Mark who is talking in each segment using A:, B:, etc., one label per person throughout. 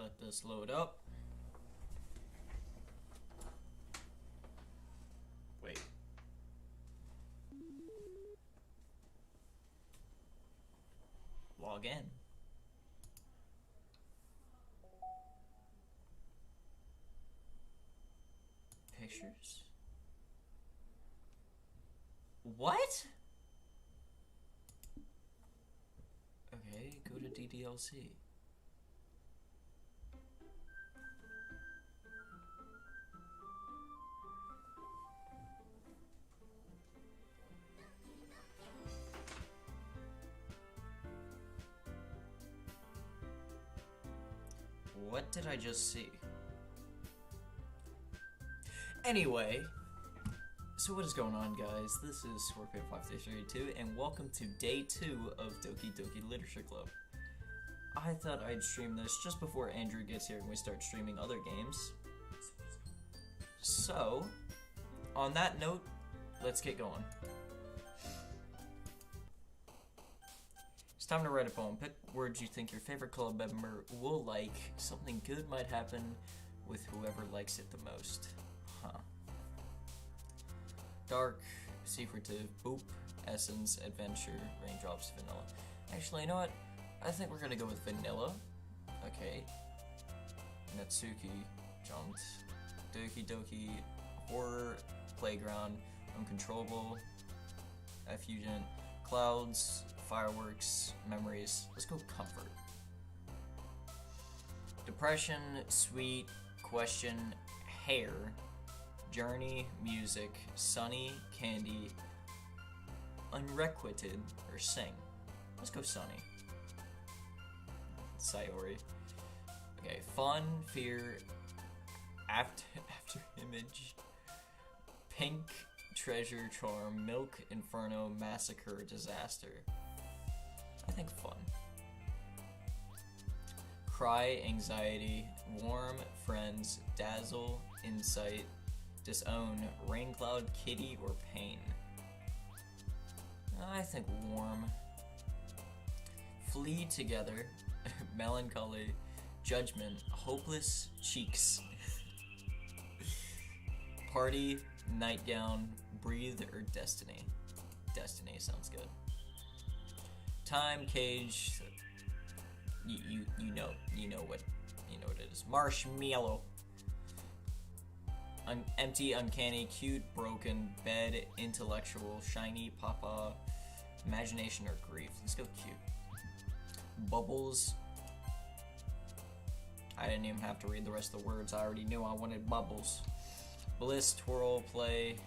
A: let this load up. Wait. Log in. Pictures? What? Okay, go to DDLC. What did I just see? Anyway, so what is going on, guys? This is Scorpio5332, and welcome to day 2 of Doki Doki Literature Club. I thought I'd stream this just before Andrew gets here and we start streaming other games. So, on that note, let's get going. It's time to write a poem. Pick words you think your favorite club member will like. Something good might happen with whoever likes it the most. Huh. Dark, secretive, boop, essence, adventure, raindrops, vanilla. Actually, you know what? I think we're gonna go with vanilla. Okay. Natsuki, jumped. Doki Doki, horror, playground, uncontrollable, effusion, clouds, fireworks, memories. Let's go comfort. Depression, sweet, question, hair, journey, music, sunny, candy, unrequited, or sing. Let's go sunny. Sayori. Okay, fun, fear, after image, pink, treasure, charm, milk, inferno, massacre, disaster. I think fun. Cry, anxiety, warm, friends, dazzle, insight, disown, rain cloud, kitty, or pain. I think warm. Flee together, melancholy, judgment, hopeless, cheeks. Party, nightgown, breathe, or destiny. Destiny sounds good. Time, cage, you know what it is. Marshmallow. Empty, uncanny, cute, broken, bed, intellectual, shiny, papa, imagination, or grief. Let's go cute. Bubbles. I didn't even have to read the rest of the words. I already knew I wanted bubbles. Bliss, twirl, play,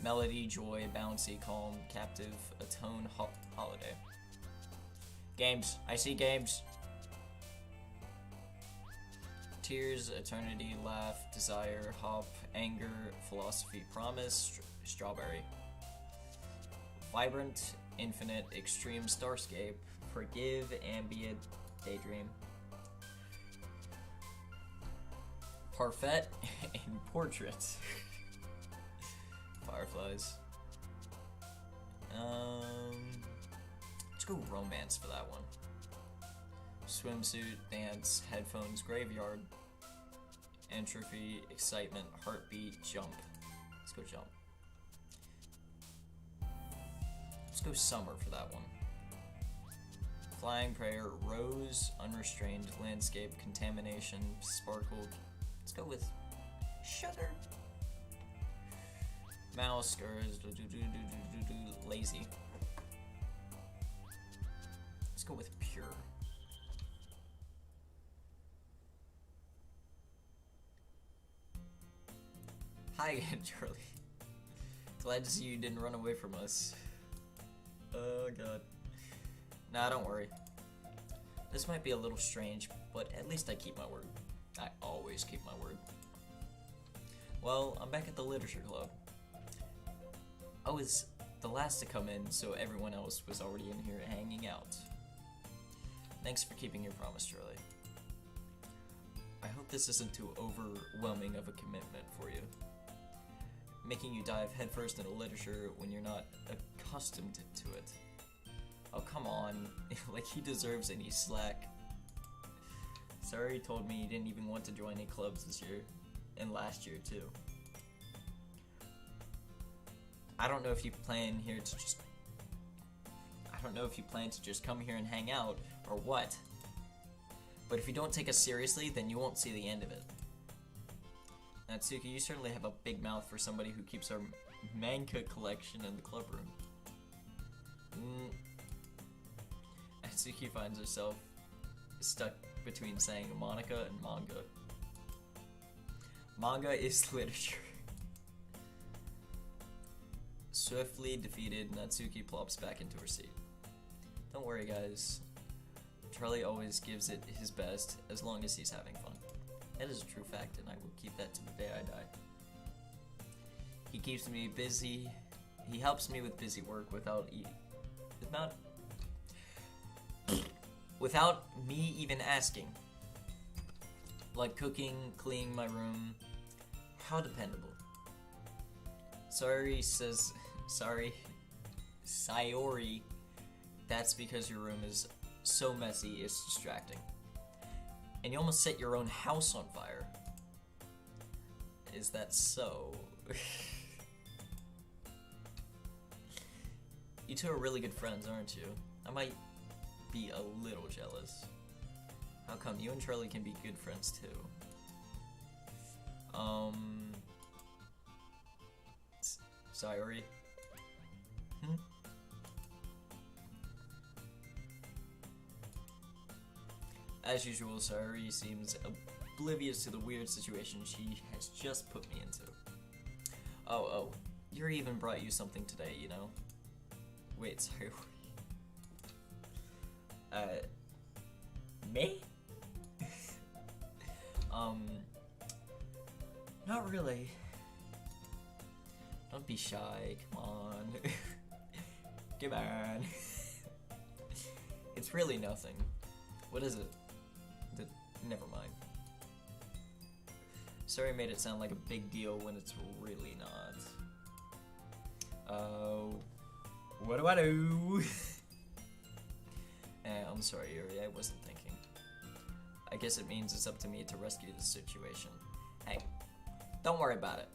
A: melody, joy, bouncy, calm, captive, atone, holiday. Games. I see games. Tears, eternity, laugh, desire, hop, anger, philosophy, promise, strawberry. Vibrant, infinite, extreme, starscape, forgive, ambient, daydream. Parfait and portrait. Fireflies. Let's go romance for that one. Swimsuit, dance, headphones, graveyard, entropy, excitement, heartbeat, jump. Let's go jump. Let's go summer for that one. Flying prayer, rose, unrestrained, landscape, contamination, sparkle. Let's go with sugar. Mouse, lazy. Let's go with pure. Hi again, Charlie. Glad to see you didn't run away from us. Oh god. Nah, don't worry. This might be a little strange, but at least I keep my word. I always keep my word. Well, I'm back at the literature club. I was the last to come in, so everyone else was already in here hanging out. Thanks for keeping your promise, Charlie. I hope this isn't too overwhelming of a commitment for you. Making you dive headfirst into literature when you're not accustomed to it. Oh, come on. Like he deserves any slack. Sari told me he didn't even want to join any clubs this year, and last year too. I don't know if you plan to just come here and hang out, or what. But if you don't take us seriously, then you won't see the end of it. Natsuki, you certainly have a big mouth for somebody who keeps our manga collection in the club room. Natsuki finds herself stuck between saying Monica and manga. Manga is literature. Swiftly defeated, Natsuki plops back into her seat. Don't worry, guys. Charlie always gives it his best as long as he's having fun. That is a true fact, and I will keep that to the day I die. He keeps me busy. He helps me with busy work without me even asking. Like cooking, cleaning my room. How dependable. Sayori, that's because your room is so messy, it's distracting. And you almost set your own house on fire. Is that so? You two are really good friends, aren't you? I might be a little jealous. How come you and Charlie can be good friends too? Sayori? As usual, Sayori seems oblivious to the weird situation she has just put me into. Oh, Yuri even brought you something today, you know? Wait, Sayori. Me? Not really. Don't be shy, come on. Come on. It's really nothing. What is it? Never mind. Sorry, made it sound like a big deal when it's really not. What do I do? I'm sorry, Yuri, I wasn't thinking. I guess it means it's up to me to rescue the situation. Hey, don't worry about it.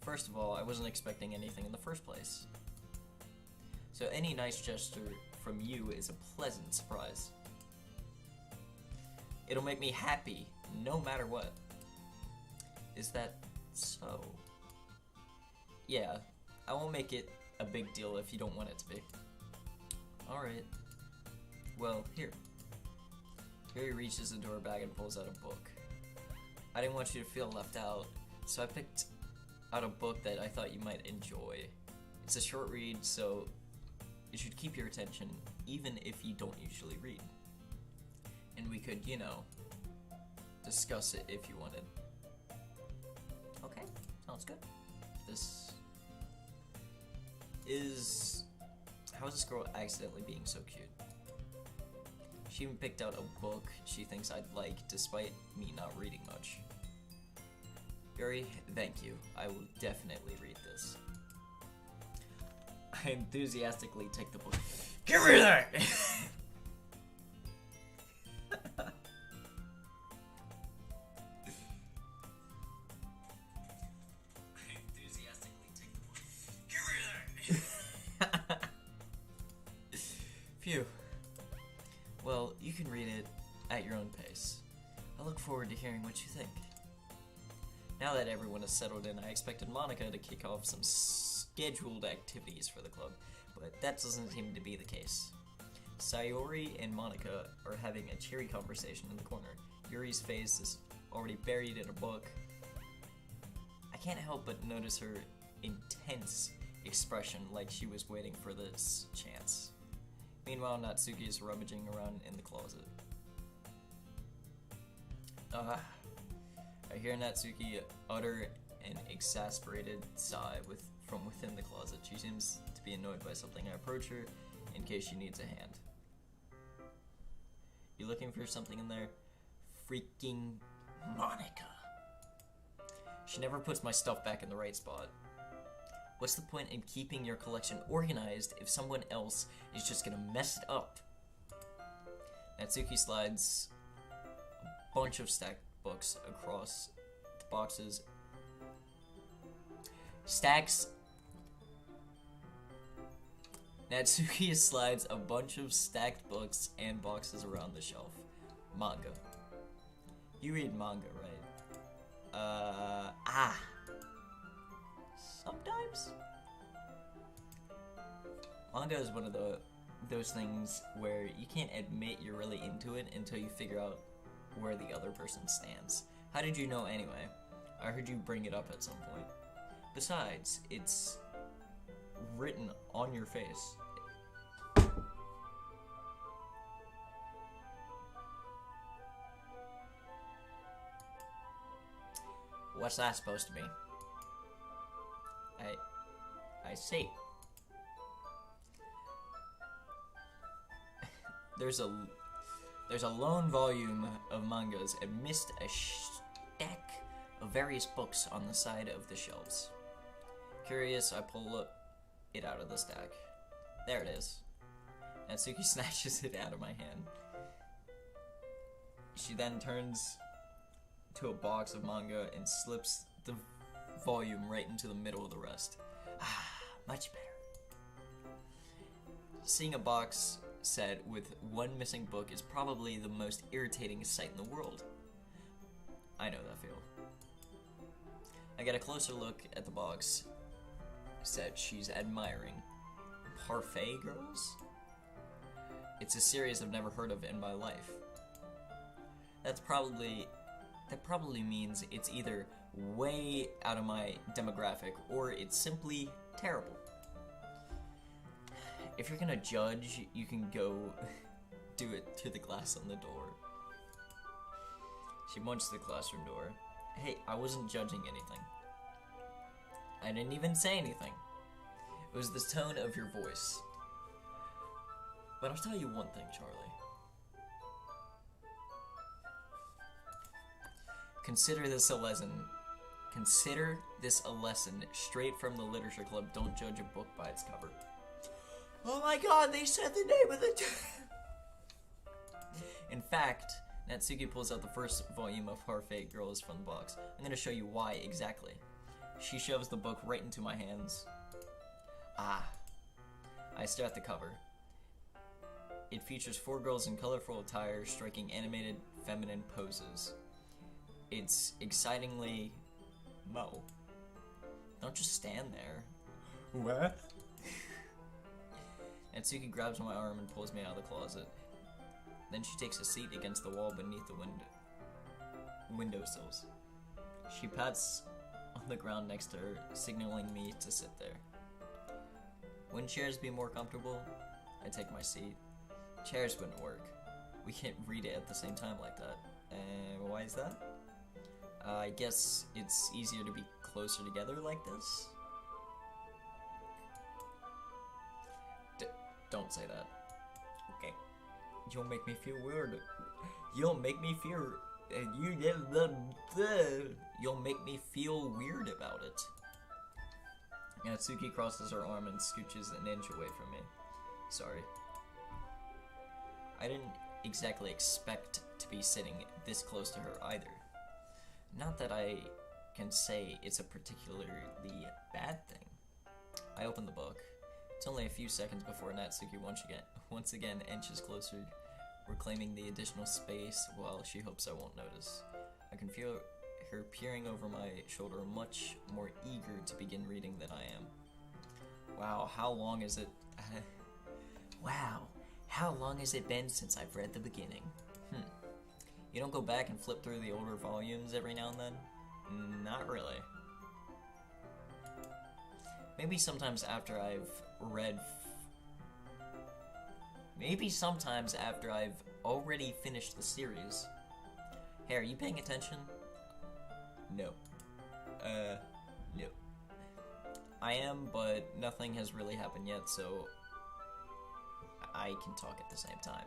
A: First of all, I wasn't expecting anything in the first place. So any nice gesture from you is a pleasant surprise. It'll make me happy, no matter what. Is that so? Yeah, I won't make it a big deal if you don't want it to be. Alright. Well, here. Harry reaches into her bag and pulls out a book. I didn't want you to feel left out, so I picked out a book that I thought you might enjoy. It's a short read, so it should keep your attention, even if you don't usually read. And we could, you know, discuss it if you wanted. Okay, sounds good. This is... How is this girl accidentally being so cute? She even picked out a book she thinks I'd like, despite me not reading much. Yuri, thank you. I will definitely read this. I enthusiastically take the book. Give me that! Phew. Well, you can read it at your own pace. I look forward to hearing what you think. Now that everyone is settled in, I expected Monica to kick off some scheduled activities for the club, but that doesn't seem to be the case. Sayori and Monica are having a cheery conversation in the corner. Yuri's face is already buried in a book. I can't help but notice her intense expression, like she was waiting for this chance. Meanwhile, Natsuki is rummaging around in the closet. I hear Natsuki utter an exasperated sigh from within the closet. She seems to be annoyed by something. I approach her in case she needs a hand. You looking for something in there? Freaking Monica. She never puts my stuff back in the right spot. What's the point in keeping your collection organized if someone else is just gonna mess it up? Natsuki slides bunch of stacked books across the boxes. Stacks. Natsuki slides a bunch of stacked books and boxes around the shelf. Manga. You read manga, right? Sometimes? Manga is one of those things where you can't admit you're really into it until you figure out where the other person stands. How did you know anyway? I heard you bring it up at some point. Besides, it's written on your face. What's that supposed to mean? I see. There's a lone volume of mangas amidst a stack of various books on the side of the shelves. Curious, I pull it out of the stack. There it is. Natsuki snatches it out of my hand. She then turns to a box of manga and slips the volume right into the middle of the rest. Ah, much better. Seeing a box set with one missing book is probably the most irritating sight in the world. I know that feel. I get a closer look at the box set she's admiring. Parfait Girls? It's a series I've never heard of in my life. That probably means it's either way out of my demographic or it's simply terrible. If you're gonna judge, you can go do it through the glass on the door. She munches the classroom door. Hey, I wasn't judging anything. I didn't even say anything. It was the tone of your voice. But I'll tell you one thing, Charlie. Consider this a lesson. Consider this a lesson straight from the literature club. Don't judge a book by its cover. Oh my god, they said the name of the In fact, Natsuki pulls out the first volume of Parfait Girls from the box. I'm gonna show you why exactly. She shoves the book right into my hands. Ah. I stare at the cover. It features 4 girls in colorful attire striking animated feminine poses. It's excitingly Mo. Don't just stand there.
B: What?
A: Natsuki grabs my arm and pulls me out of the closet. Then she takes a seat against the wall beneath the windowsills. She pats on the ground next to her, signaling me to sit there. Wouldn't chairs be more comfortable? I take my seat. Chairs wouldn't work. We can't read it at the same time like that. And why is that? I guess it's easier to be closer together like this? Don't say that. Okay. You'll make me feel weird. You'll make me feel... You'll make me feel weird about it. Natsuki crosses her arm and scooches an inch away from me. Sorry. I didn't exactly expect to be sitting this close to her either. Not that I can say it's a particularly bad thing. I open the book. It's only a few seconds before Natsuki once again inches closer, reclaiming the additional space while she hopes I won't notice. I can feel her peering over my shoulder, much more eager to begin reading than I am. Wow, how long is it? Wow, how long has it been since I've read the beginning? You don't go back and flip through the older volumes every now and then? Not really. Maybe sometimes after I've already finished the series. Hey, are you paying attention? No. No. I am, but nothing has really happened yet, so I can talk at the same time.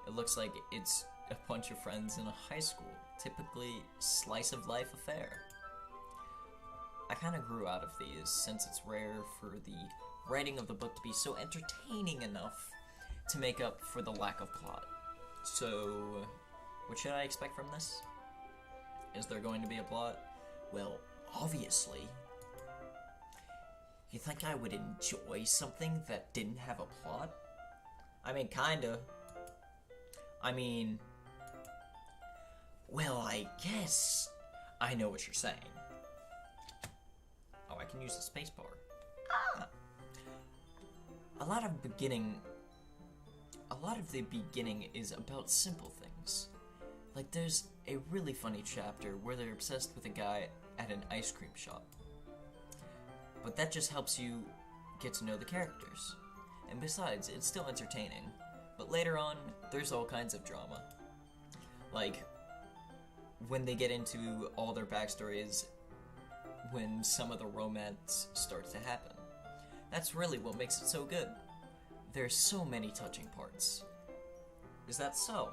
A: It looks like it's a bunch of friends in a high school, typically slice of life affair. I kind of grew out of these, since it's rare for the writing of the book to be so entertaining enough to make up for the lack of plot. So, What should I expect from this? Is there going to be a plot? Well, obviously. You think I would enjoy something that didn't have a plot? I mean, kinda. I mean... Well, I guess I know what you're saying. Oh, I can use the spacebar. Ah! A lot of the beginning is about simple things. Like, there's a really funny chapter where they're obsessed with a guy at an ice cream shop. But that just helps you get to know the characters. And besides, it's still entertaining. But later on, there's all kinds of drama. Like, when they get into all their backstories, when some of the romance starts to happen. That's really what makes it so good. There's so many touching parts. Is that so?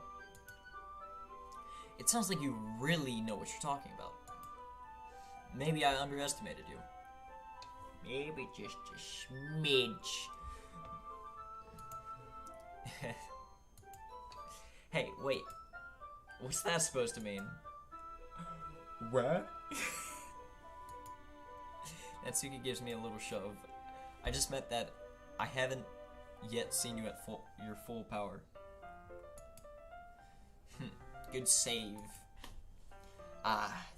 A: It sounds like you really know what you're talking about. Maybe I underestimated you. Maybe just a smidge. Hey, wait. What's that supposed to mean? What? Natsuki gives me a little shove. I just meant that I haven't yet seen you at your full power. Good save.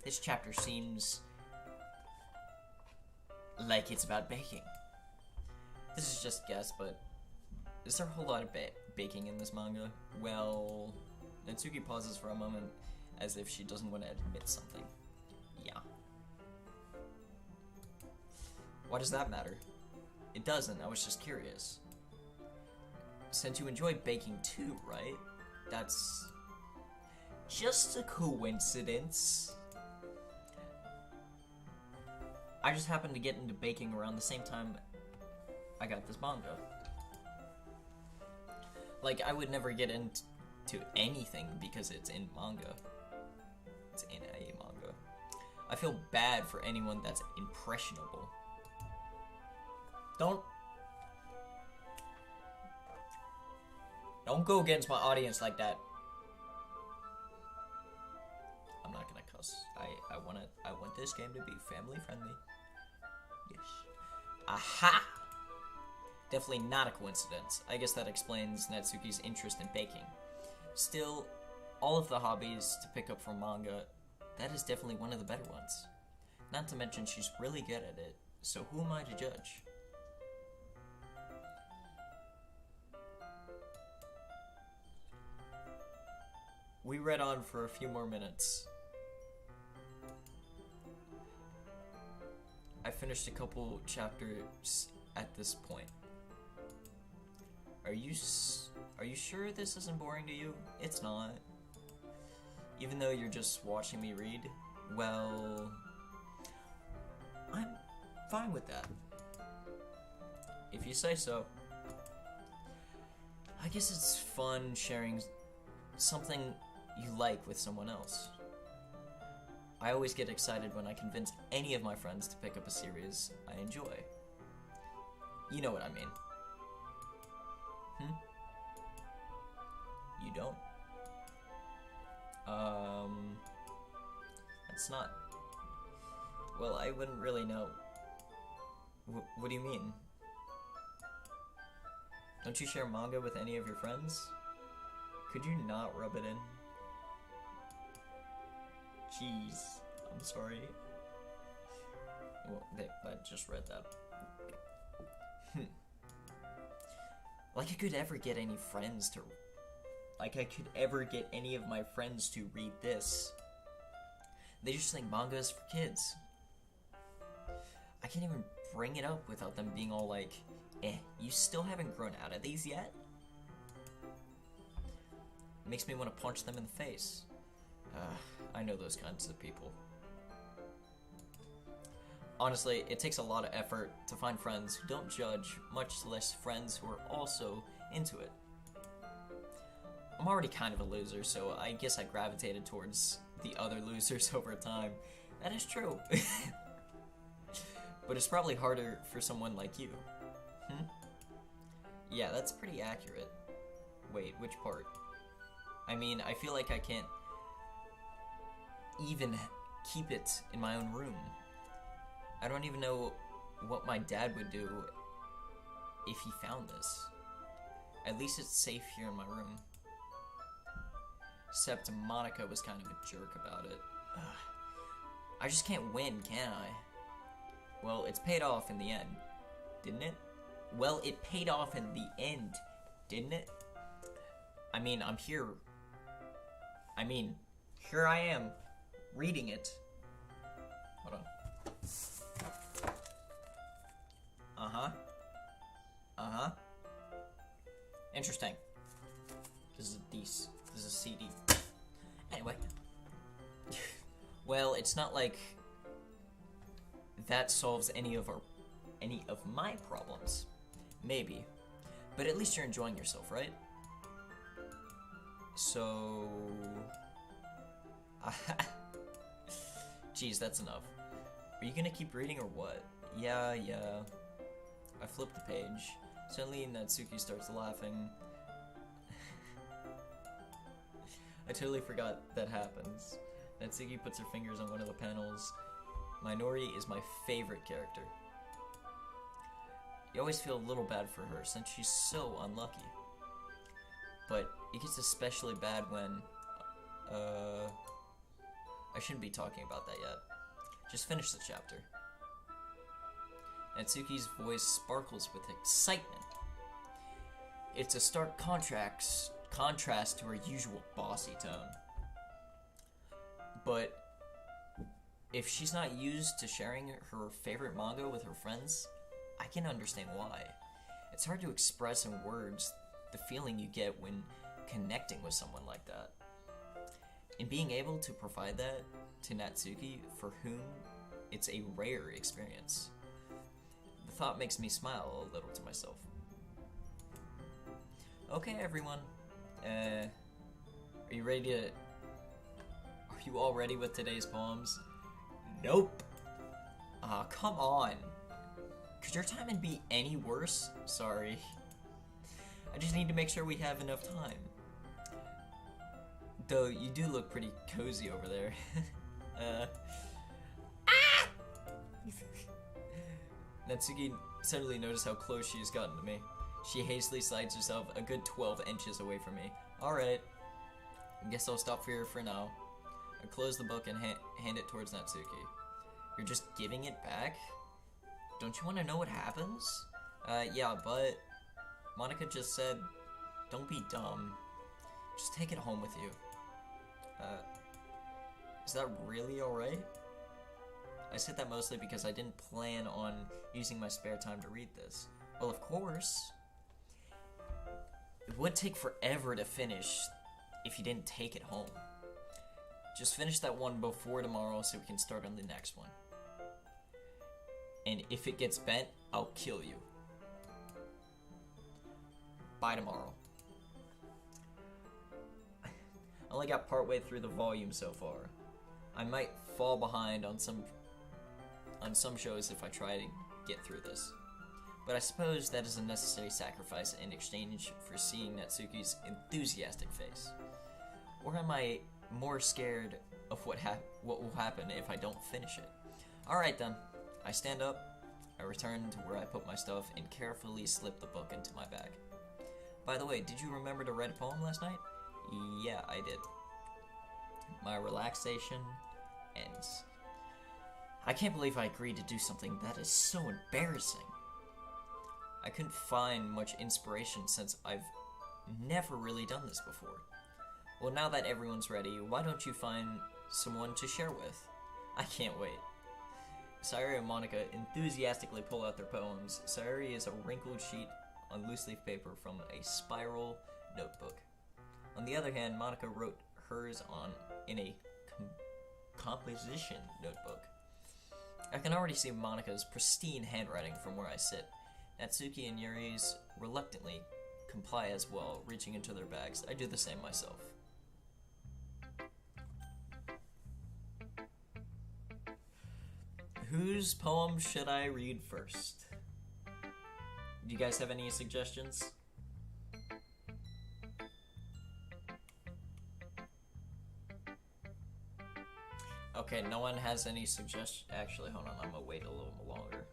A: This chapter seems like it's about baking. This is just a guess, but is there a whole lot of baking in this manga? Well, Natsuki pauses for a moment as if she doesn't want to admit something. Yeah. Why does that matter? It doesn't, I was just curious. Since you enjoy baking too, right? That's just a coincidence. I just happened to get into baking around the same time I got this manga. Like, I would never get into anything because it's in manga. It's in a manga. I feel bad for anyone that's impressionable. Don't go against my audience like that. I'm not gonna cuss. I want this game to be family friendly. Yes. Aha! Definitely not a coincidence. I guess that explains Natsuki's interest in baking. Still, all of the hobbies to pick up from manga, that is definitely one of the better ones. Not to mention she's really good at it, so who am I to judge? We read on for a few more minutes. I finished a couple chapters at this point. Are you sure this isn't boring to you? It's not. Even though you're just watching me read, well, I'm fine with that. If you say so. I guess it's fun sharing something you like with someone else. I always get excited when I convince any of my friends to pick up a series I enjoy. You know what I mean. You don't? That's not... Well, I wouldn't really know. What do you mean? Don't you share manga with any of your friends? Could you not rub it in? Jeez, I'm sorry. Well, I just read that. Like I could ever get any friends to... Like I could ever get any of my friends to read this. They just think manga is for kids. I can't even bring it up without them being all like, you still haven't grown out of these yet? It makes me want to punch them in the face. I know those kinds of people. Honestly, it takes a lot of effort to find friends who don't judge, much less friends who are also into it. I'm already kind of a loser, so I guess I gravitated towards the other losers over time. That is true. But it's probably harder for someone like you. Yeah, that's pretty accurate. Wait, which part? I mean, I feel like I can't even keep it in my own room. I don't even know what my dad would do if he found this. At least it's safe here in my room. Except Monica was kind of a jerk about it. Ugh. I just can't win, can I? Well, it's paid off in the end, didn't it? Well, it paid off in the end, didn't it? I mean, I'm here. I mean, here I am, reading it. Hold on. Uh-huh. Interesting. This is a CD. Anyway. Well, it's not like that solves any of my problems. Maybe. But at least you're enjoying yourself, right? So... Jeez, that's enough. Are you gonna keep reading or what? Yeah. I flip the page. Suddenly, Natsuki starts laughing. I totally forgot that happens. Natsuki puts her fingers on one of the panels. Minori is my favorite character. You always feel a little bad for her since she's so unlucky. But it gets especially bad when... I shouldn't be talking about that yet. Just finish the chapter. Natsuki's voice sparkles with excitement. It's a stark contrast to her usual bossy tone. But if she's not used to sharing her favorite manga with her friends, I can understand why. It's hard to express in words the feeling you get when connecting with someone like that. And being able to provide that to Natsuki, for whom it's a rare experience. The thought makes me smile a little to myself. Okay, everyone. Are you ready to... Are you all ready with today's poems? Nope. Aw, come on. Could your timing be any worse? Sorry. I just need to make sure we have enough time. Though, you do look pretty cozy over there. Natsuki suddenly noticed how close she has gotten to me. She hastily slides herself a good 12 inches away from me. Alright. I guess I'll stop here for now. I close the book and hand it towards Natsuki. You're just giving it back? Don't you want to know what happens? Yeah, but... Monica just said, don't be dumb. Just take it home with you. Is that really alright? I said that mostly because I didn't plan on using my spare time to read this. Well, of course. It would take forever to finish if you didn't take it home. Just finish that one before tomorrow so we can start on the next one. And if it gets bent, I'll kill you. By tomorrow. I only got partway through the volume so far. I might fall behind on some shows if I try to get through this. But I suppose that is a necessary sacrifice in exchange for seeing Natsuki's enthusiastic face. Or am I more scared of what will happen if I don't finish it? Alright then. I stand up, I return to where I put my stuff, and carefully slip the book into my bag. By the way, did you remember to write a poem last night? Yeah, I did. My relaxation ends. I can't believe I agreed to do something that is so embarrassing. I couldn't find much inspiration since I've never really done this before. Well, now that everyone's ready, why don't you find someone to share with? I can't wait. Sayori and Monica enthusiastically pull out their poems. Sayori is a wrinkled sheet on loose leaf paper from a spiral notebook. On the other hand, Monica wrote hers in a composition notebook. I can already see Monica's pristine handwriting from where I sit. Natsuki and Yuri's reluctantly comply as well, reaching into their bags. I do the same myself. Whose poem should I read first? Do you guys have any suggestions? Okay, no one has any suggestions. Actually, hold on, I'm gonna wait a little longer.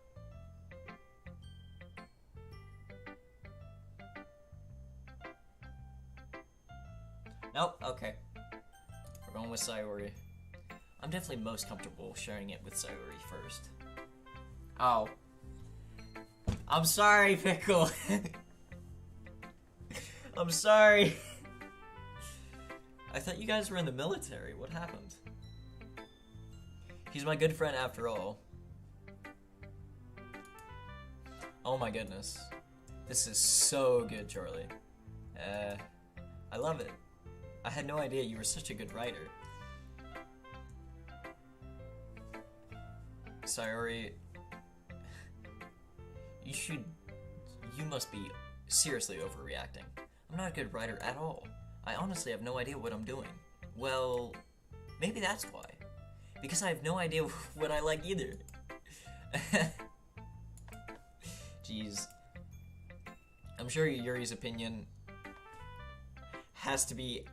A: Nope, okay. We're going with Sayori. I'm definitely most comfortable sharing it with Sayori first. Oh. I'm sorry, Pickle. I'm sorry. I thought you guys were in the military. What happened? He's my good friend after all. Oh my goodness. This is so good, Charlie. I love it. I had no idea you were such a good writer. Sayori, you must be seriously overreacting. I'm not a good writer at all. I honestly have no idea what I'm doing. Well, maybe that's why. Because I have no idea what I like either. Jeez. I'm sure Yuri's opinion has to be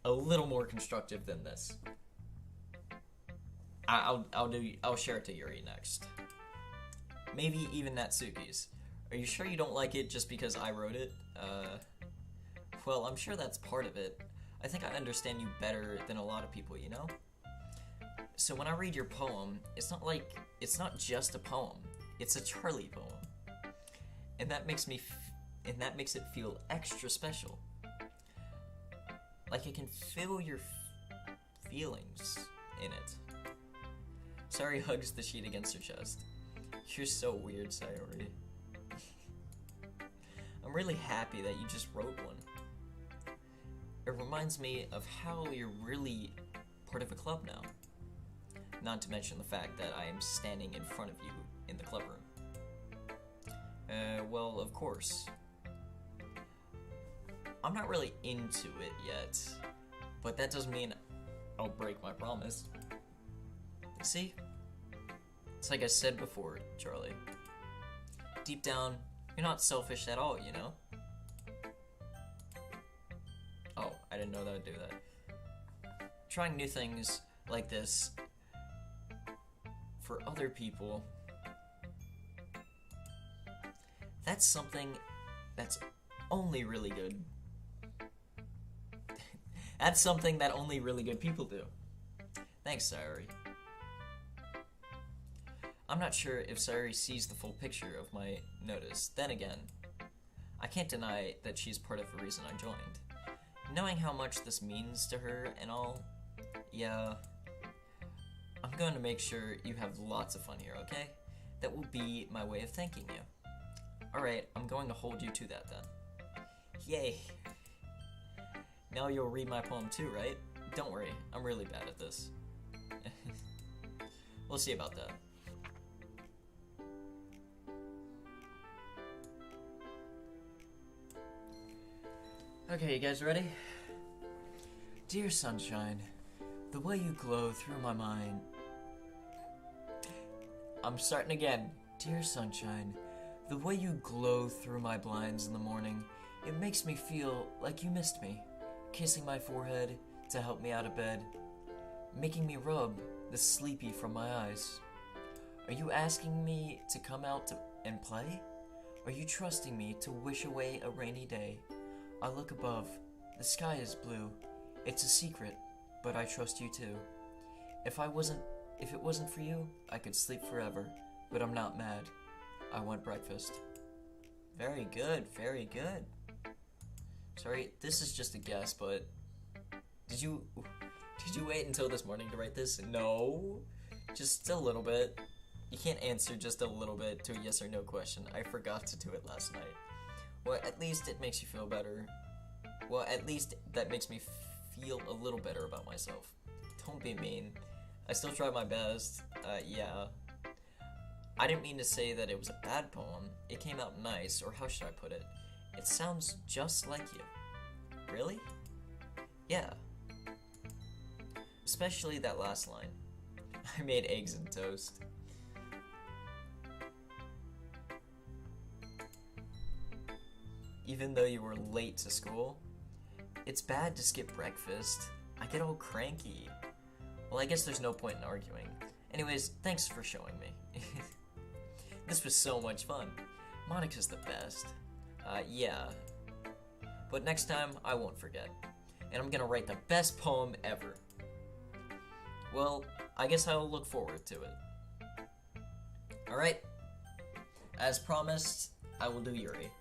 A: a little more constructive than this. I'll share it to Yuri next. Maybe even Natsuki's. Are you sure you don't like it just because I wrote it? Well, I'm sure that's part of it. I think I understand you better than a lot of people, you know? So when I read your poem, it's not just a poem. It's a Charlie poem. And that makes it feel extra special. Like I can feel your feelings in it. Sayori hugs the sheet against her chest. You're so weird, Sayori. I'm really happy that you just wrote one. It reminds me of how you're really part of a club now. Not to mention the fact that I am standing in front of you in the club room. Well, of course. I'm not really into it yet, but that doesn't mean I'll break my promise. See? It's like I said before, Charlie. Deep down, you're not selfish at all, you know? Oh, I didn't know that would do that. Trying new things like this for other people, that's something that's only really good. That's something that only really good people do. Thanks, Sayori. I'm not sure if Sayori sees the full picture of my notice. Then again, I can't deny that she's part of the reason I joined. Knowing how much this means to her and all, yeah, I'm going to make sure you have lots of fun here, okay? That will be my way of thanking you. Alright, I'm going to hold you to that then. Yay! Now you'll read my poem too, right? Don't worry, I'm really bad at this. We'll see about that. Okay, you guys ready? Dear sunshine, the way you glow through my mind. I'm starting again. Dear sunshine, the way you glow through my blinds in the morning, it makes me feel like you missed me. Kissing my forehead to help me out of bed, making me rub the sleepy from my eyes. Are you asking me to come out and play? Are you trusting me to wish away a rainy day? I look above. The sky is blue. It's a secret, but I trust you too. If it wasn't for you, I could sleep forever, but I'm not mad. I want breakfast. Very good, very good. Sorry, this is just a guess, but did you wait until this morning to write this? No, just a little bit. You can't answer just a little bit to a yes or no question. I forgot to do it last night. Well, at least it makes you feel better. Well, at least that makes me feel a little better about myself. Don't be mean. I still try my best. Yeah. I didn't mean to say that it was a bad poem. It came out nice, or how should I put it? It sounds just like you. Really? Yeah. Especially that last line. I made eggs and toast. Even though you were late to school, it's bad to skip breakfast. I get all cranky. Well, I guess there's no point in arguing. Anyways, thanks for showing me. This was so much fun. Monika's the best. Yeah. But next time, I won't forget. And I'm gonna write the best poem ever. Well, I guess I'll look forward to it. Alright. As promised, I will do Yuri.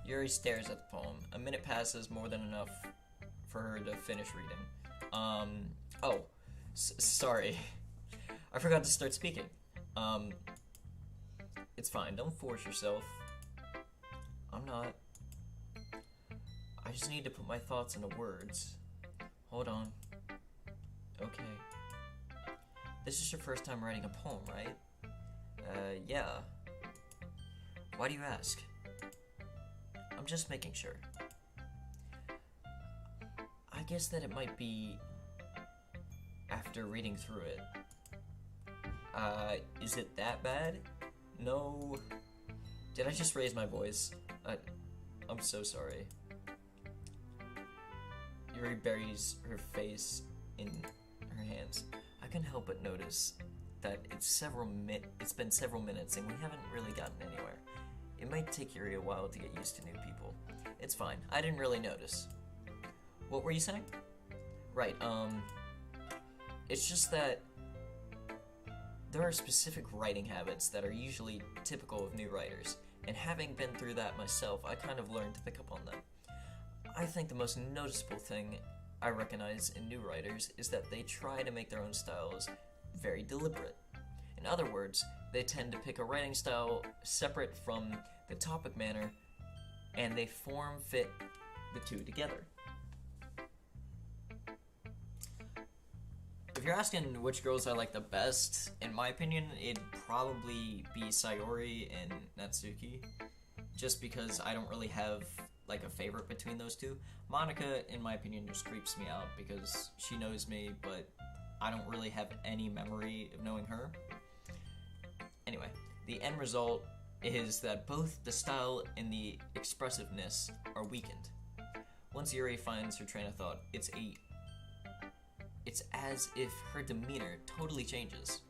A: Yuri stares at the poem. A minute passes, more than enough for her to finish reading. Sorry. I forgot to start speaking. It's fine, don't force yourself. I'm not. I just need to put my thoughts into words. Hold on. Okay. This is your first time writing a poem, right? Yeah. Why do you ask? I'm just making sure. I guess that it might be after reading through it. Is it that bad? No. Did I just raise my voice? I'm so sorry. Yuri buries her face in her hands. I couldn't help but notice that it's been several minutes and we haven't really gotten anywhere. It might take Yuri a while to get used to new people. It's fine. I didn't really notice. What were you saying? Right, it's just that there are specific writing habits that are usually typical of new writers, and having been through that myself, I kind of learned to pick up on them. I think the most noticeable thing I recognize in new writers is that they try to make their own styles very deliberate. In other words, they tend to pick a writing style separate from the topic matter, and they form-fit the two together. If you're asking which girls I like the best, in my opinion, it'd probably be Sayori and Natsuki, just because I don't really have like a favorite between those two. Monika, in my opinion, just creeps me out because she knows me, but I don't really have any memory of knowing her. Anyway, the end result is that both the style and the expressiveness are weakened. Once Yuri finds her train of thought, it's as if her demeanor totally changes.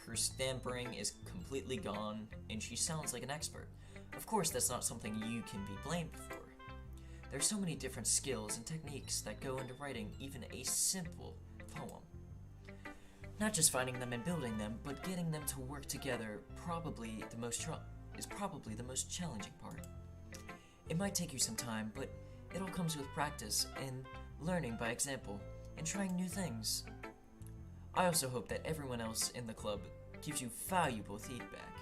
A: Her stammering is completely gone, and she sounds like an expert. Of course, that's not something you can be blamed for. There's so many different skills and techniques that go into writing even a simple poem. Not just finding them and building them, but getting them to work together is probably the most challenging part. It might take you some time, but it all comes with practice and learning by example and trying new things. I also hope that everyone else in the club gives you valuable feedback.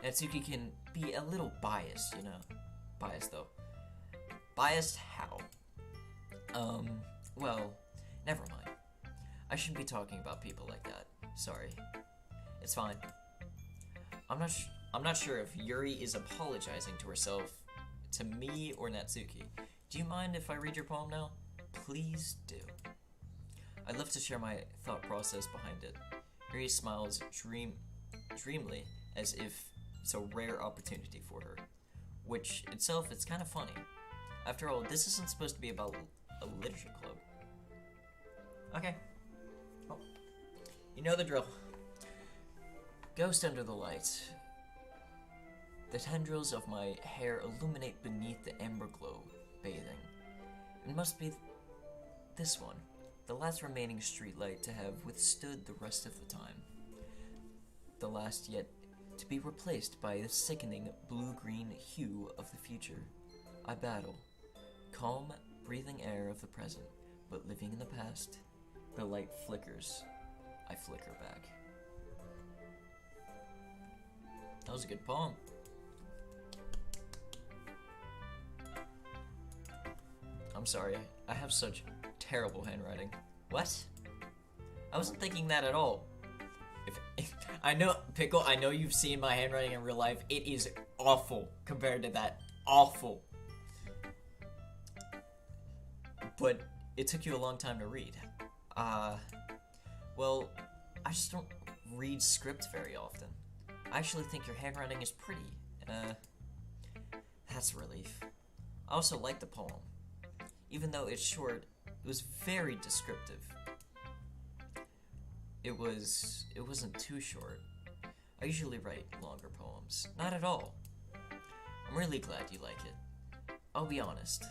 A: Natsuki can be a little biased, Biased though. Biased how? Well, never mind. I shouldn't be talking about people like that. Sorry. It's fine. I'm not sure if Yuri is apologizing to herself, to me, or Natsuki. Do you mind if I read your poem now? Please do. I'd love to share my thought process behind it. Yuri smiles dreamily, as if it's a rare opportunity for her. Which itself, it's kind of funny. After all, this isn't supposed to be about a literature club. Okay. Oh. You know the drill. Ghost under the light. The tendrils of my hair illuminate beneath the amber glow, bathing. It must be this one, the last remaining streetlight to have withstood the rest of the time. The last yet to be replaced by the sickening blue-green hue of the future. I battle. Calm, breathing air of the present, but living in the past. The light flickers. I flicker back. That was a good poem. I'm sorry, I have such terrible handwriting. What? I wasn't thinking that at all. I know, Pickle, I know you've seen my handwriting in real life. It is awful compared to that. Awful. But it took you a long time to read. Well, I just don't read script very often. I actually think your handwriting is pretty. That's a relief. I also liked the poem. Even though it's short, it was very descriptive. It wasn't too short. I usually write longer poems. Not at all. I'm really glad you like it. I'll be honest.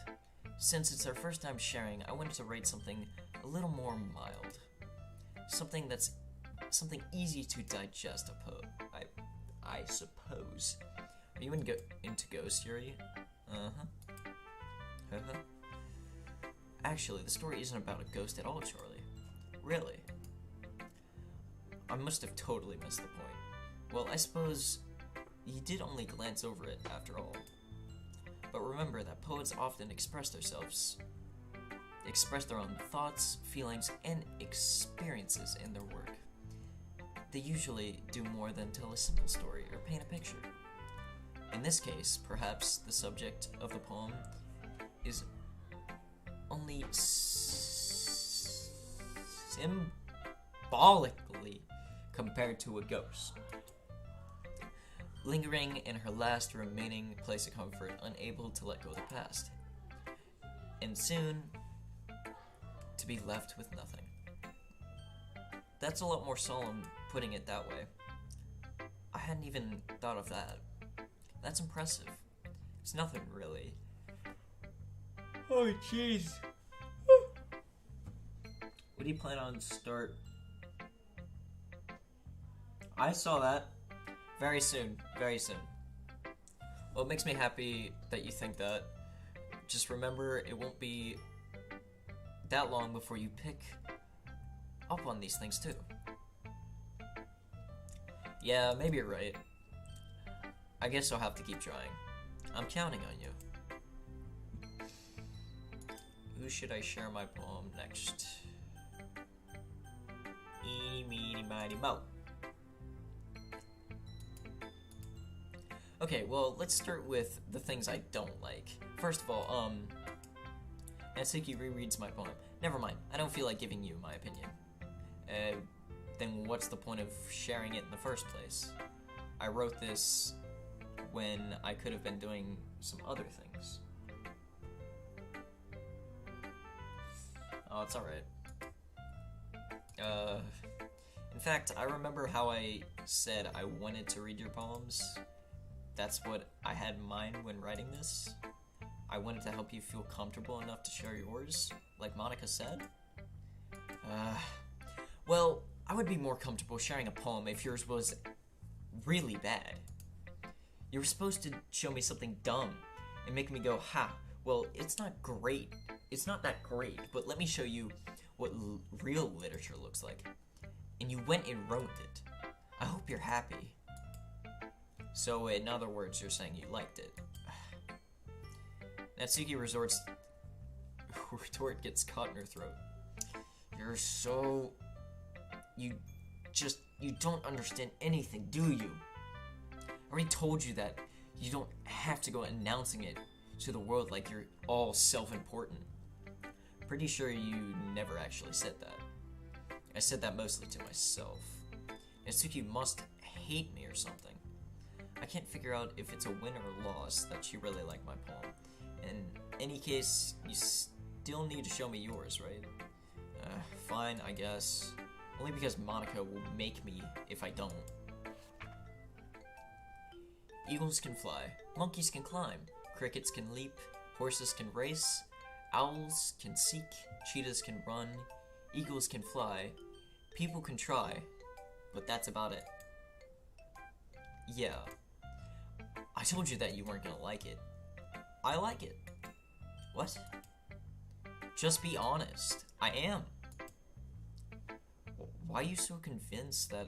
A: Since it's our first time sharing, I wanted to write something a little more mild. Something easy to digest, I suppose. Are you into ghost theory? Actually, the story isn't about a ghost at all, Charlie. Really? I must have totally missed the point. Well, I suppose you did only glance over it, after all. But remember that poets often express their own thoughts, feelings, and experiences in their work. They usually do more than tell a simple story or paint a picture. In this case, perhaps the subject of the poem is only symbolically compared to a ghost, lingering in her last remaining place of comfort, unable to let go of the past, and soon to be left with nothing. That's a lot more solemn putting it that way. I hadn't even thought of that. That's impressive. It's nothing really. Oh, jeez. What do you plan on start? I saw that. Very soon. Very soon. Well, it makes me happy that you think that. Just remember, it won't be that long before you pick up on these things too. Yeah, maybe you're right. I guess I'll have to keep trying. I'm counting on you. Who should I share my poem next? Eeny, meeny, miny, moe. Okay, well, let's start with the things I don't like. First of all, Natsuki rereads my poem. Never mind, I don't feel like giving you my opinion. Then what's the point of sharing it in the first place? I wrote this when I could have been doing some other things. Oh, it's alright. In fact, I remember how I said I wanted to read your poems. That's what I had in mind when writing this. I wanted to help you feel comfortable enough to share yours, like Monica said. Well, I would be more comfortable sharing a poem if yours was really bad. You were supposed to show me something dumb and make me go, ha, well, it's not great. It's not that great, but let me show you what real literature looks like. And you went and wrote it. I hope you're happy. So, in other words, you're saying you liked it. Natsuki retort gets caught in her throat. You're so... You don't understand anything, do you? I already told you that you don't have to go announcing it to the world like you're all self-important. Pretty sure you never actually said that. I said that mostly to myself. Natsuki must hate me or something. I can't figure out if it's a win or loss that she really liked my poem. In any case, you still need to show me yours, right? Fine, I guess. Only because Monica will make me if I don't. Eagles can fly, monkeys can climb, crickets can leap, horses can race, owls can seek, cheetahs can run, eagles can fly, people can try, but that's about it. Yeah. I told you that you weren't gonna like it. I like it. What? Just be honest. I am. Why are you so convinced that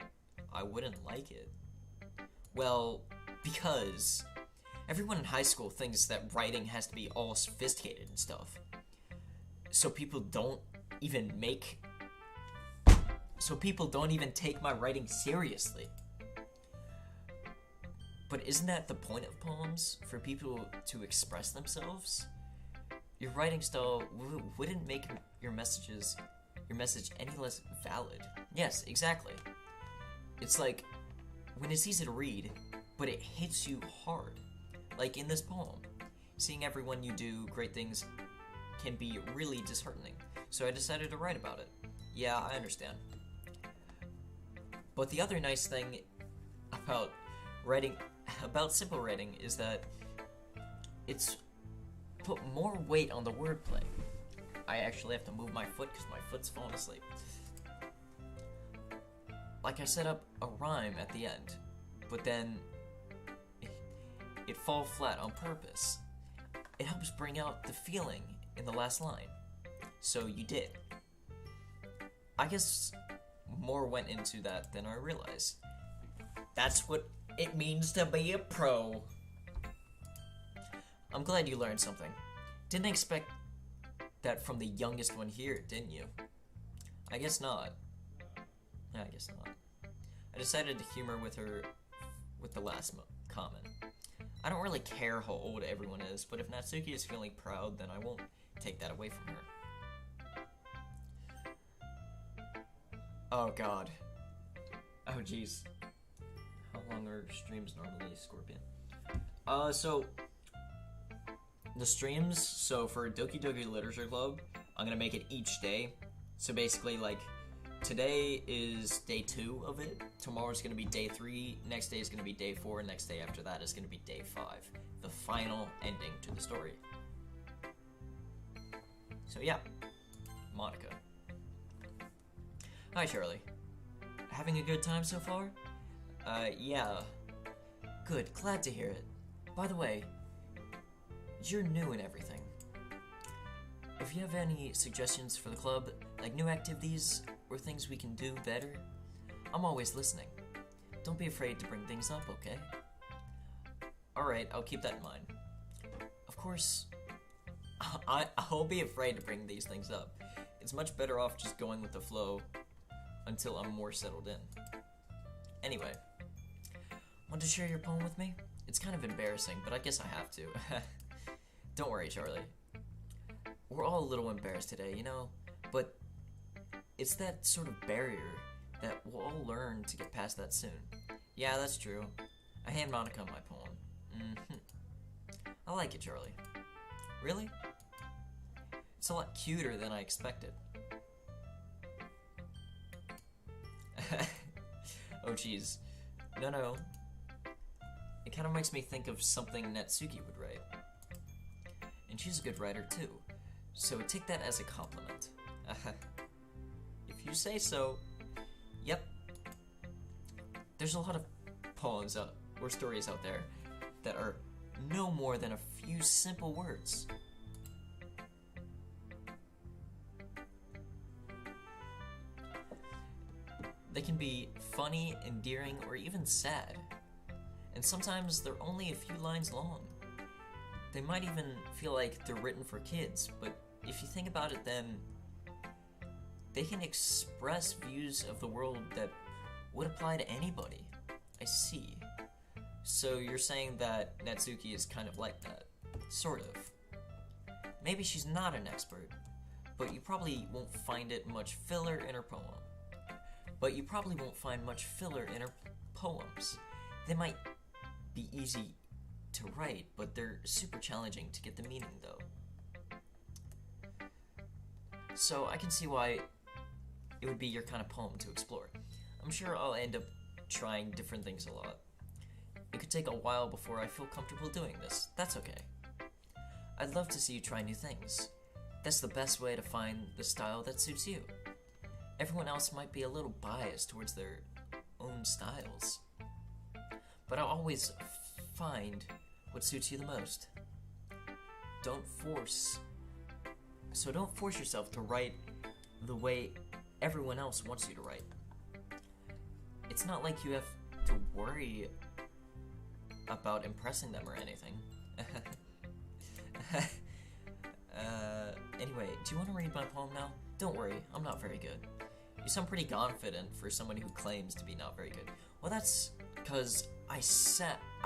A: I wouldn't like it? Well, because everyone in high school thinks that writing has to be all sophisticated and stuff. So people don't even take my writing seriously. But isn't that the point of poems? For people to express themselves? Your writing style wouldn't make your message any less valid. Yes, exactly. It's like, when it's easy to read, but it hits you hard. Like in this poem. Seeing everyone you do great things can be really disheartening, so I decided to write about it. Yeah, I understand. But the other nice thing about simple writing is that it's put more weight on the wordplay. I actually have to move my foot because my foot's falling asleep. Like I set up a rhyme at the end, but then it fall flat on purpose. It helps bring out the feeling in the last line. So you did. I guess more went into that than I realized. That's what it means to be a pro. I'm glad you learned something. Didn't expect that from the youngest one here, didn't you? I guess not. Yeah, I guess not. I decided to humor with her with the last comment. I don't really care how old everyone is, but if Natsuki is feeling proud, then I won't take that away from her. Oh god. Oh jeez. How long are streams normally, Scorpion? So the streams, so for Doki Doki Literature Club, I'm gonna make it each day. So basically, like, today is day 2 of it, tomorrow's gonna be day 3, next day is gonna be day 4, and next day after that is gonna be day 5. The final ending to the story. So yeah, Monica. Hi Charlie. Having a good time so far? Yeah. Good, glad to hear it. By the way, you're new and everything. If you have any suggestions for the club, like new activities or things we can do better, I'm always listening. Don't be afraid to bring things up, okay? Alright, I'll keep that in mind. Of course, I'll be afraid to bring these things up. It's much better off just going with the flow until I'm more settled in. Anyway, want to share your poem with me? It's kind of embarrassing, but I guess I have to. Don't worry, Charlie. We're all a little embarrassed today, you know, but it's that sort of barrier that we'll all learn to get past that soon. Yeah, that's true. I hand Monica my poem. I like it, Charlie. Really? It's a lot cuter than I expected. Oh, jeez. No. It kind of makes me think of something Natsuki would write. And she's a good writer, too. So take that as a compliment. If you say so. Yep. There's a lot of poems or stories out there that are no more than a few simple words. They can be funny, endearing, or even sad. And sometimes they're only a few lines long. They might even feel like they're written for kids, but if you think about it, then they can express views of the world that would apply to anybody. I see. So you're saying that Natsuki is kind of like that. Sort of. Maybe she's not an expert, but you probably won't find much filler in her poems. They might be easy to write, but they're super challenging to get the meaning, though. So I can see why it would be your kind of poem to explore. I'm sure I'll end up trying different things a lot. It could take a while before I feel comfortable doing this. That's okay. I'd love to see you try new things. That's the best way to find the style that suits you. Everyone else might be a little biased towards their own styles, but I'll always find what suits you the most. Don't force yourself to write the way everyone else wants you to write. It's not like you have to worry about impressing them or anything. Anyway, do you want to read my poem now? Don't worry, I'm not very good. You sound pretty confident for someone who claims to be not very good. Well, that's because I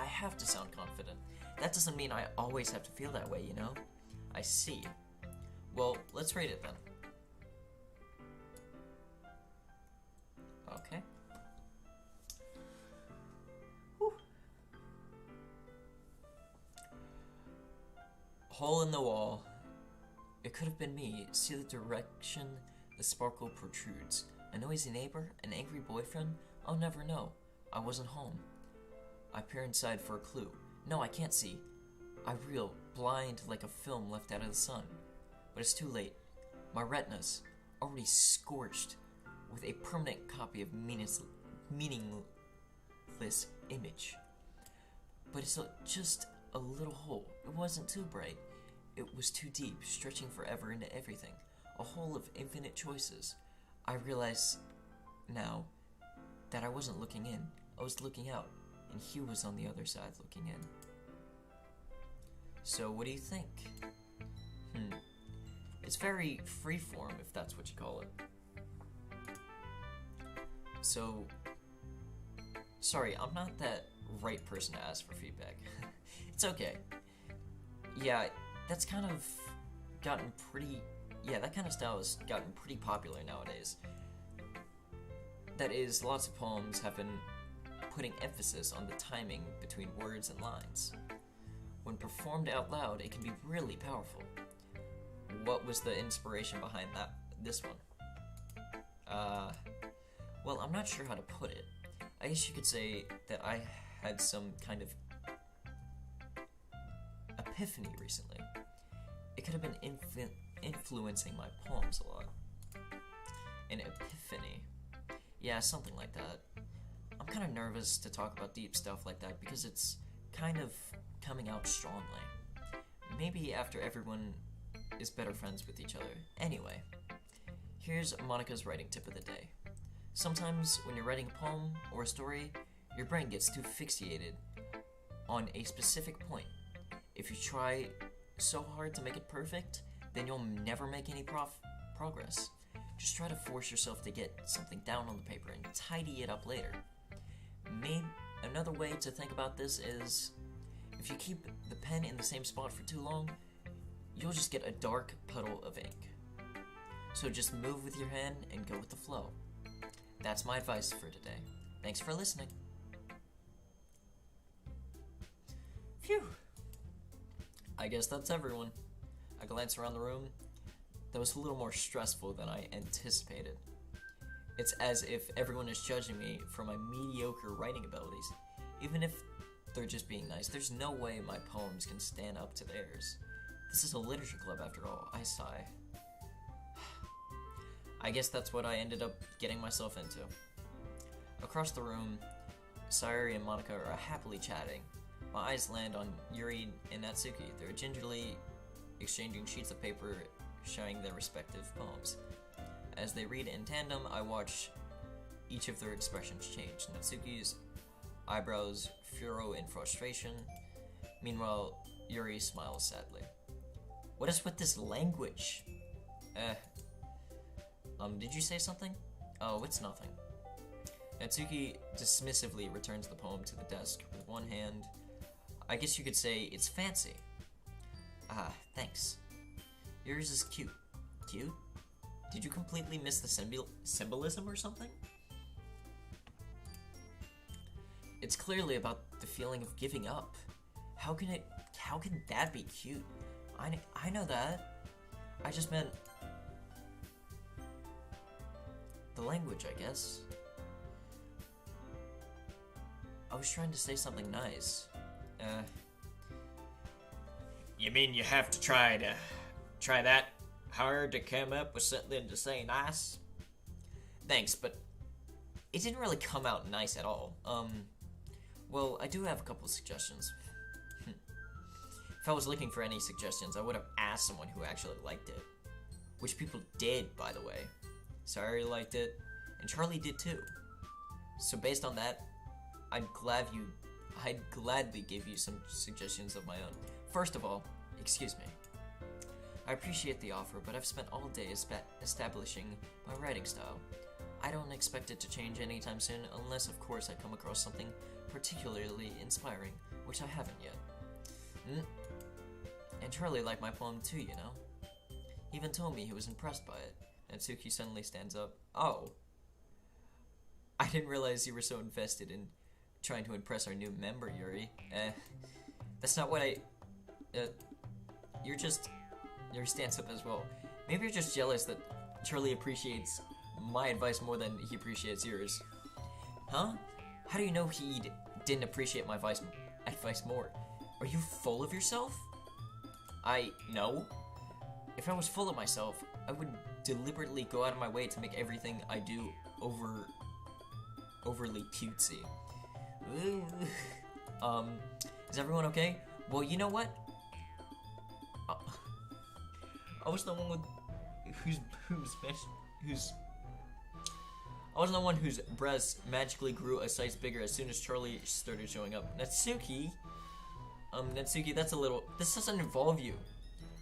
A: have to sound confident. That doesn't mean I always have to feel that way, you know? I see. Well, let's read it then. Okay. Whew. hole in the wall. It could have been me. See the direction the sparkle protrudes. A noisy neighbor? An angry boyfriend? I'll never know. I wasn't home. I peer inside for a clue. No, I can't see. I reel, blind like a film left out of the sun. But it's too late. My retina's already scorched with a permanent copy of meaningless image. But it's just a little hole. It wasn't too bright. It was too deep, stretching forever into everything. A hole of infinite choices. I realize now that I wasn't looking in. I was looking out, and he was on the other side looking in. So what do you think? It's very freeform, if that's what you call it. So, sorry, I'm not that right person to ask for feedback. It's okay. Yeah, that's kind of gotten pretty... Yeah, that kind of style has gotten pretty popular nowadays. That is, lots of poems have been putting emphasis on the timing between words and lines. When performed out loud, it can be really powerful. What was the inspiration behind this one? Well, I'm not sure how to put it. I guess you could say that I had some kind of epiphany recently. It could have been influencing my poems a lot. An epiphany. Yeah, something like that. I'm kind of nervous to talk about deep stuff like that because it's kind of coming out strongly. Maybe after everyone is better friends with each other. Anyway, here's Monica's writing tip of the day. Sometimes when you're writing a poem or a story, your brain gets too fixated on a specific point. If you try so hard to make it perfect, then you'll never make any progress. Just try to force yourself to get something down on the paper and tidy it up later. Maybe another way to think about this is, if you keep the pen in the same spot for too long, you'll just get a dark puddle of ink. So just move with your hand and go with the flow. That's my advice for today. Thanks for listening. Phew. I guess that's everyone. I glance around the room. That was a little more stressful than I anticipated. It's as if everyone is judging me for my mediocre writing abilities. Even if they're just being nice, there's no way my poems can stand up to theirs. This is a literature club after all. I sigh. I guess that's what I ended up getting myself into. Across the room, Sayori and Monica are happily chatting. My eyes land on Yuri and Natsuki. They're gingerly exchanging sheets of paper showing their respective poems. As they read in tandem, I watch each of their expressions change. Natsuki's eyebrows furrow in frustration. Meanwhile, Yuri smiles sadly. What is with this language? Did you say something? Oh, it's nothing. Natsuki dismissively returns the poem to the desk with one hand. I guess you could say it's fancy. Ah, thanks. Yours is cute. Cute? Did you completely miss the symbolism or something? It's clearly about the feeling of giving up. How can that be cute? I know that. I just meant the language, I guess. I was trying to say something nice. You mean you have to try that hard to come up with something to say nice? Thanks, but it didn't really come out nice at all. Well, I do have a couple of suggestions. If I was looking for any suggestions, I would have asked someone who actually liked it. Which people did, by the way. Sayori liked it, and Charlie did too. So based on that, I'd gladly give you some suggestions of my own. First of all, excuse me. I appreciate the offer, but I've spent all day establishing my writing style. I don't expect it to change anytime soon, unless of course I come across something particularly inspiring, which I haven't yet. And Charlie liked my poem too, you know? He even told me he was impressed by it. Natsuki suddenly stands up. Oh. I didn't realize you were so invested in trying to impress our new member, Yuri. That's not what your stance up as well. Maybe you're just jealous that Charlie appreciates my advice more than he appreciates yours. Huh? How do you know he didn't appreciate my advice more? Are you full of yourself? No. If I was full of myself, I would deliberately go out of my way to make everything I do overly cutesy. Ooh. Is everyone okay? Well, you know what? I was the one whose breasts magically grew a size bigger as soon as Charlie started showing up. Natsuki, this doesn't involve you.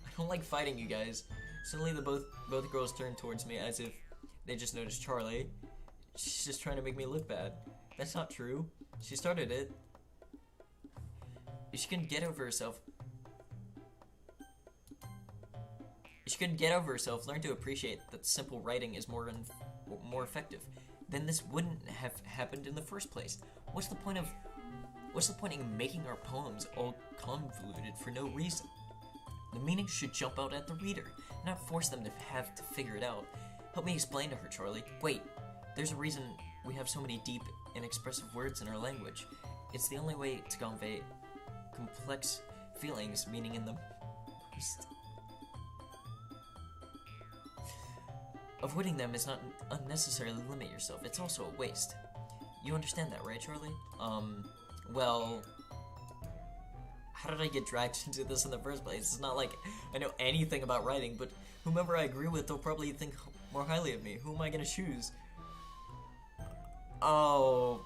A: I don't like fighting you guys. Suddenly both girls turned towards me as if they just noticed Charlie. She's just trying to make me look bad. That's not true. She started it. If she couldn't get over herself, learn to appreciate that simple writing is more effective. Then this wouldn't have happened in the first place. What's the point in making our poems all convoluted for no reason? The meaning should jump out at the reader, not force them to have to figure it out. Help me explain to her, Charlie. Wait, there's a reason we have so many deep and expressive words in our language. It's the only way to convey complex feelings, meaning in the most. Avoiding them is not unnecessarily limit yourself. It's also a waste. You understand that, right, Charlie? Well, how did I get dragged into this in the first place? It's not like I know anything about writing, but whomever I agree with, they'll probably think more highly of me. Who am I gonna choose? Oh,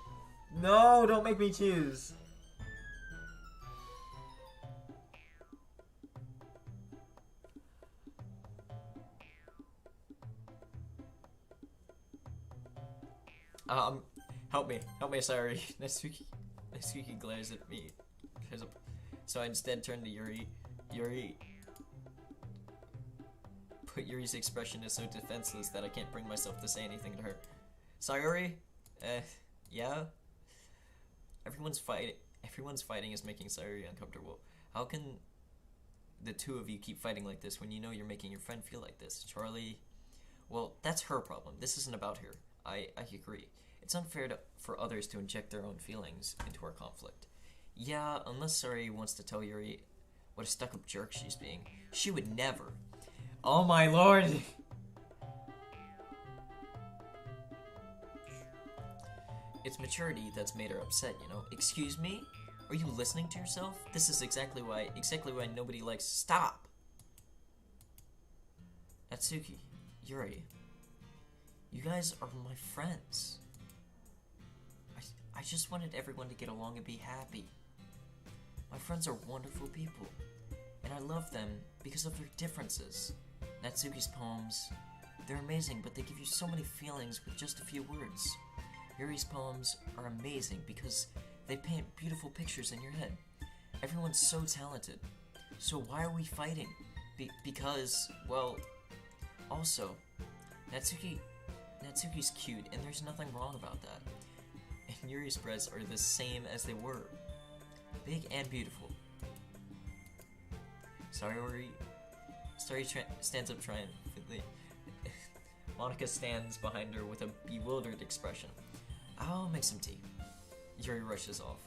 A: no, don't make me choose. Help me, sorry. Natsuki glares at me. So I instead turn to Yuri. But Yuri's expression is so defenseless that I can't bring myself to say anything to her. Sayuri? Yeah? Everyone's fighting is making Sayuri uncomfortable. How can the two of you keep fighting like this when you know you're making your friend feel like this? Charlie? Well, that's her problem. This isn't about her. I agree. It's unfair for others to inject their own feelings into our conflict. Yeah, unless Sayuri wants to tell Yuri what a stuck-up jerk she's being. She would never. Oh my lord! It's maturity that's made her upset, you know? Excuse me? Are you listening to yourself? This is exactly why nobody likes— Stop! Natsuki, Yuri, you guys are my friends. I just wanted everyone to get along and be happy. My friends are wonderful people, and I love them because of their differences. Natsuki's poems, they're amazing, but they give you so many feelings with just a few words. Yuri's poems are amazing because they paint beautiful pictures in your head. Everyone's so talented. So why are we fighting? Because, well, also, Natsuki's cute, and there's nothing wrong about that. And Yuri's breasts are the same as they were. Big and beautiful. Sayuri stands up triumphantly. Monika stands behind her with a bewildered expression. I'll make some tea. Yuri rushes off.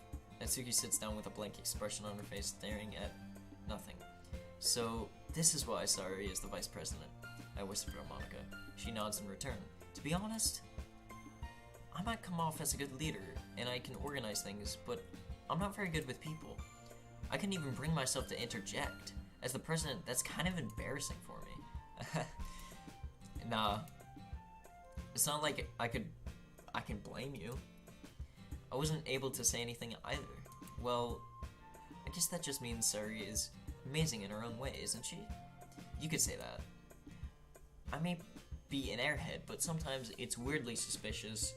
A: Natsuki sits down with a blank expression on her face, staring at nothing. So, this is why Sayuri is the vice president, I whisper to Monika. She nods in return. To be honest, I might come off as a good leader, and I can organize things, but I'm not very good with people. I couldn't even bring myself to interject. As the president, that's kind of embarrassing for me. Nah. It's not like I can blame you. I wasn't able to say anything either. Well, I guess that just means Sayuri is amazing in her own way, isn't she? You could say that. I may be an airhead, but sometimes it's weirdly suspicious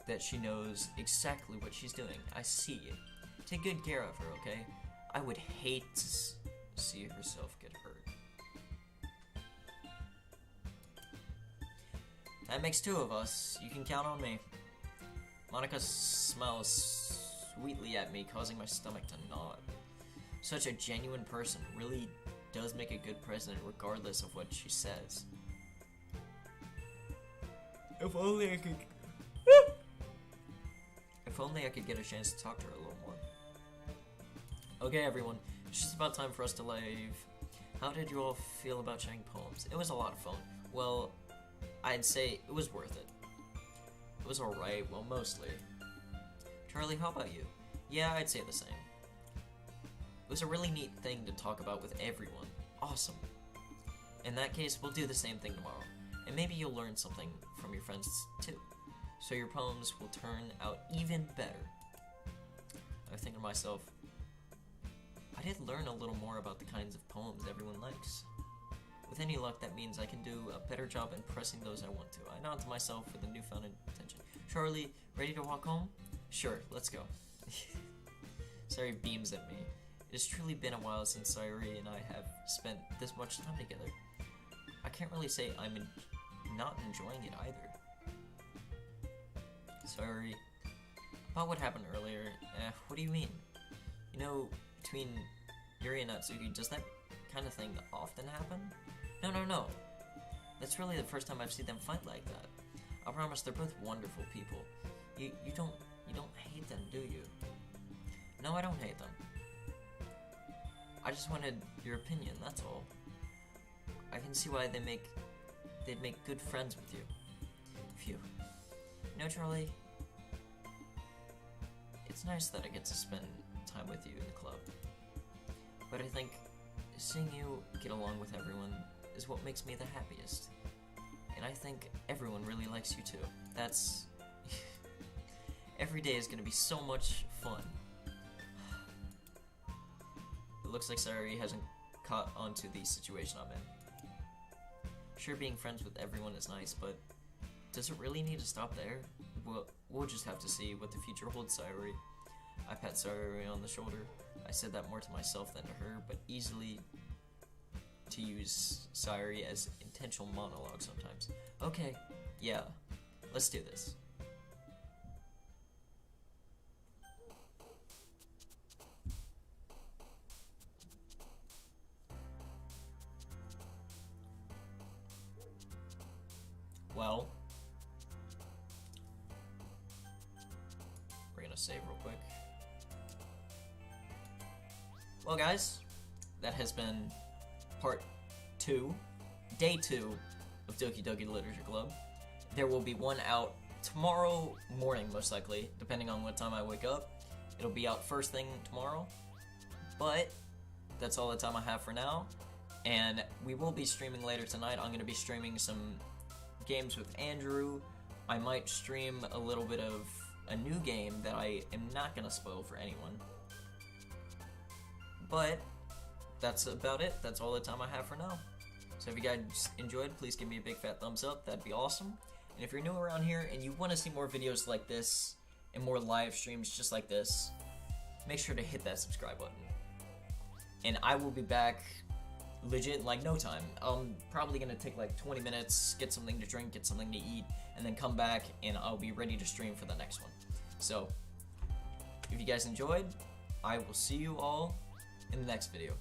A: that she knows exactly what she's doing. I see it. Take good care of her, okay? I would hate to see herself get hurt. That makes two of us. You can count on me. Monika smiles sweetly at me, causing my stomach to knot. such a genuine person really does make a good president regardless of what she says. If only I could... If only I could get a chance to talk to her a little more. Okay, everyone, it's just about time for us to leave. How did you all feel about sharing poems? It was a lot of fun. Well, I'd say it was worth it. It was alright, well, mostly. Charlie, how about you? Yeah, I'd say the same. It was a really neat thing to talk about with everyone. Awesome. In that case, we'll do the same thing tomorrow. And maybe you'll learn something from your friends, too. So your poems will turn out even better. I think to myself, I did learn a little more about the kinds of poems everyone likes. With any luck, that means I can do a better job impressing those I want to. I nod to myself with a newfound intention. Charlie, ready to walk home? Sure, let's go. Sayuri beams at me. It has truly been a while since Sayuri and I have spent this much time together. I can't really say I'm not enjoying it either. Sayuri, about what happened earlier, what do you mean? You know, between Yuri and Natsuki, does that kind of thing often happen? No. That's really the first time I've seen them fight like that. I promise they're both wonderful people. You don't hate them, do you? No, I don't hate them. I just wanted your opinion, that's all. I can see why they'd make good friends with you. Phew. You know, Charlie, it's nice that I get to spend time with you in the club. But I think seeing you get along with everyone is what makes me the happiest. And I think everyone really likes you too. That's... Every day is gonna be so much fun. It looks like Sayuri hasn't caught onto the situation I'm in. Sure, being friends with everyone is nice, but does it really need to stop there? We'll just have to see what the future holds, Sayuri. I pat Sayuri on the shoulder. I said that more to myself than to her, but easily to use Sayuri as intentional monologue sometimes. Okay, yeah, let's do this. Well, we're gonna save real quick. Well, guys, that has been part 2, day 2 of Doki Doki Literature Club. There will be one out tomorrow morning, most likely, depending on what time I wake up. It'll be out first thing tomorrow, but that's all the time I have for now. And we will be streaming later tonight. I'm gonna be streaming some games with Andrew. I might stream a little bit of a new game that I am not gonna spoil for anyone. But that's about it. That's all the time I have for now. So if you guys enjoyed, please give me a big fat thumbs up. That'd be awesome. And if you're new around here and you want to see more videos like this and more live streams just like this, make sure to hit that subscribe button. And I will be back legit in like no time. I'm probably gonna take like 20 minutes, get something to drink, get something to eat, and then come back and I'll be ready to stream for the next one. So if you guys enjoyed, I will see you all in the next video.